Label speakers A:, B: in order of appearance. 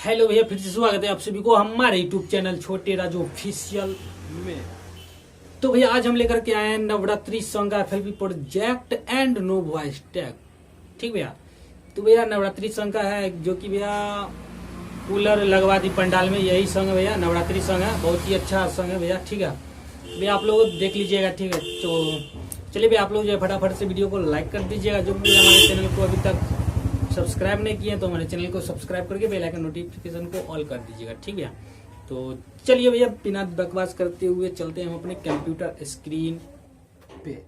A: Hello भैया, फिर से स्वागत है आप सभी को हमारे यूट्यूब चैनल छोटे राजू ऑफिशियल में। तो भैया आज हम लेकर के आए हैं नवरात्रि सॉन्ग का FLP project and no voice tag. ठीक भैया, तो भैया नवरात्रि सॉन्ग का है जो कि भैया कूलर लगवा दी पंडाल में, यही सॉन्ग है भैया। नवरात्रि सॉन्ग है, बहुत ही अच्छा सॉन्ग है भैया। ठीक है भैया, आप लोग देख लीजिएगा। ठीक है, तो चलिए भैया आप लोग जो है फटाफट से वीडियो को लाइक कर दीजिएगा। जो भी हमारे चैनल को अभी तक सब्सक्राइब नहीं किए तो हमारे चैनल को सब्सक्राइब करके बेल आइकन नोटिफिकेशन को ऑल कर दीजिएगा। ठीक है, तो चलिए भैया बिना बकवास करते हुए चलते हैं हम अपने कंप्यूटर स्क्रीन पे।